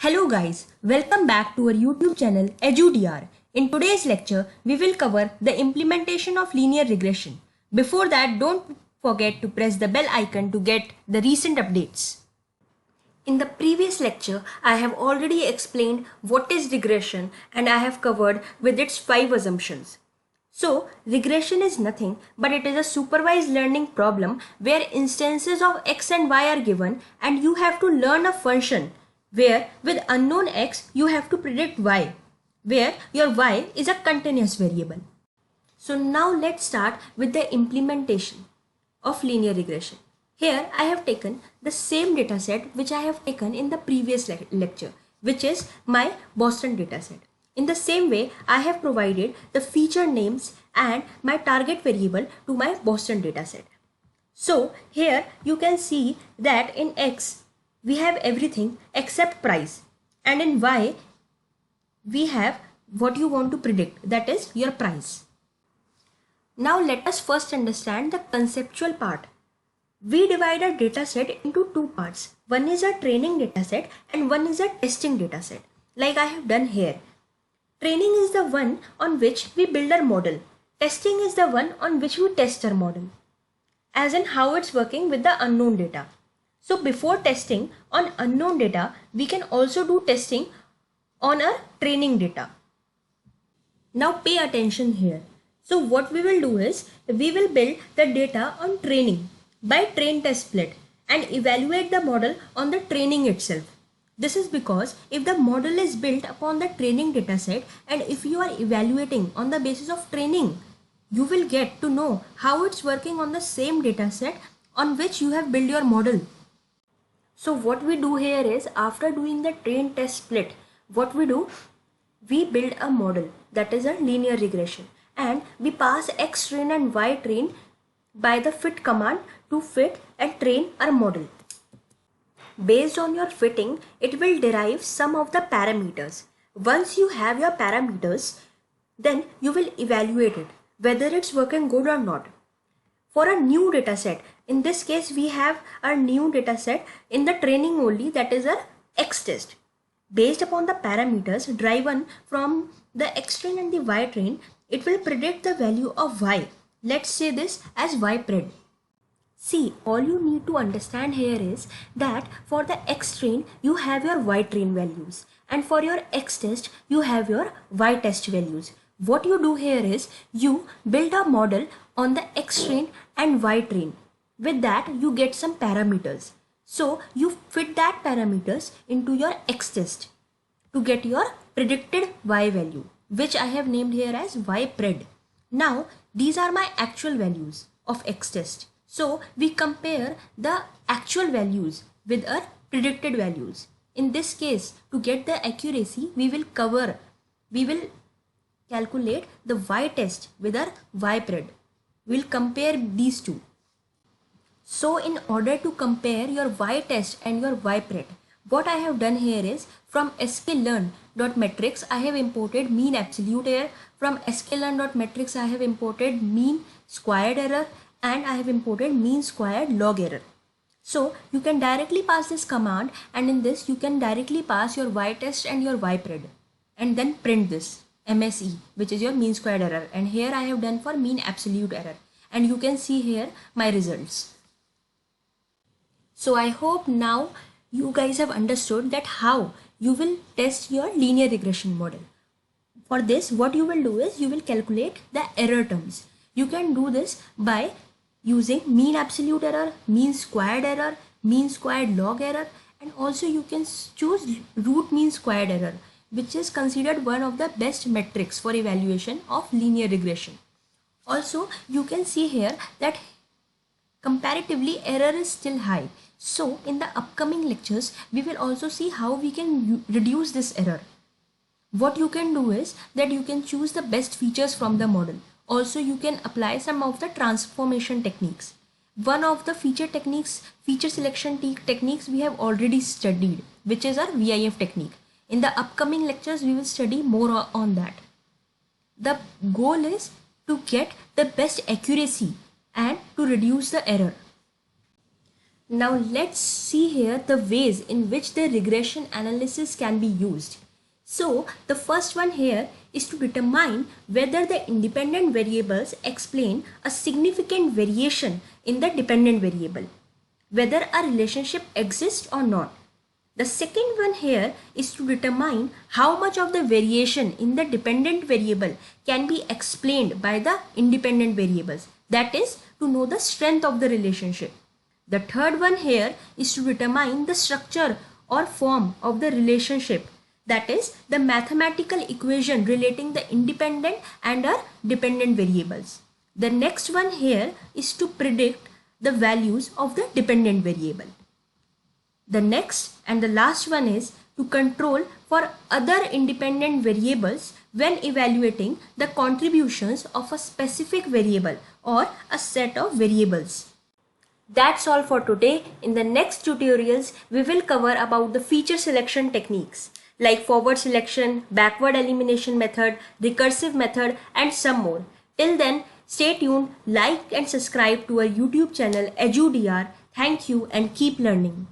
Hello guys, welcome back to our YouTube channel EduDR. In today's lecture, we will cover the implementation of linear regression. Before that, don't forget to press the bell icon to get the recent updates. In the previous lecture, I have already explained what is regression and I have covered with its 5 assumptions. So, regression is nothing but it is a supervised learning problem where instances of x and y are given and you have to learn a function where with unknown x you have to predict y, where your y is a continuous variable. So now let's start with the implementation of linear regression. Here I have taken the same dataset which I have taken in the previous lecture, which is my Boston dataset. In the same way, I have provided the feature names and my target variable to my Boston dataset. So here you can see that in X we have everything except price, and in Y we have what you want to predict, that is your price. Now let us first understand the conceptual part. We divide a dataset into two parts. One is a training dataset and one is a testing dataset, like I have done here. Training is the one on which we build our model. Testing is the one on which we test our model, as in how it's working with the unknown data. So before testing on unknown data, we can also do testing on our training data. Now pay attention here. So what we will do is, we will build the data on training by train test split and evaluate the model on the training itself. This is because if the model is built upon the training dataset and if you are evaluating on the basis of training, you will get to know how it's working on the same dataset on which you have built your model. So what we do here is, after doing the train test split, what we do, we build a model, that is a linear regression, and we pass x train and y train by the fit command to fit and train our model. Based on your fitting, it will derive some of the parameters. Once you have your parameters, then you will evaluate it, whether it's working good or not. For a new dataset, in this case we have our new dataset in the training only, that is our X test. Based upon the parameters driven from the X train and the Y train, it will predict the value of Y. Let's say this as Y pred. See, all you need to understand here is that for the X train you have your Y train values and for your X test you have your Y test values. What you do here is, you build a model on the X train and Y train. With that you get some parameters. So you fit that parameters into your X test to get your predicted Y value, which I have named here as Y pred. Now these are my actual values of X test. So we compare the actual values with our predicted values. In this case, to get the accuracy, we will calculate the Y test with our Y pred. We will compare these two. So in order to compare your Y test and your Y pred, what I have done here is, from sklearn.metrics I have imported mean absolute error, from sklearn.metrics I have imported mean squared error, and I have imported mean squared log error. So you can directly pass this command, and in this you can directly pass your Y test and your Y pred and then print this MSE, which is your mean squared error, and here I have done for mean absolute error, and you can see here my results. So I hope now you guys have understood that how you will test your linear regression model. For this, what you will do is, you will calculate the error terms. You can do this by using mean absolute error, mean squared error, mean squared log error, and also you can choose root mean squared error, which is considered one of the best metrics for evaluation of linear regression. Also, you can see here that comparatively error is still high. So in the upcoming lectures, we will also see how we can reduce this error. What you can do is that you can choose the best features from the model. Also, you can apply some of the transformation techniques. One of the feature selection techniques we have already studied, which is our VIF technique. In the upcoming lectures, we will study more on that. The goal is to get the best accuracy and to reduce the error. Now let's see here the ways in which the regression analysis can be used. So the first one here is to determine whether the independent variables explain a significant variation in the dependent variable, whether a relationship exists or not. The second one here is to determine how much of the variation in the dependent variable can be explained by the independent variables. That is, to know the strength of the relationship. The third one here is to determine the structure or form of the relationship. That is, the mathematical equation relating the independent and our dependent variables. The next one here is to predict the values of the dependent variable. The next and the last one is to control for other independent variables when evaluating the contributions of a specific variable or a set of variables. That's all for today. In the next tutorials, we will cover about the feature selection techniques like forward selection, backward elimination method, recursive method, and some more. Till then, stay tuned, like and subscribe to our YouTube channel EduDR. Thank you and keep learning.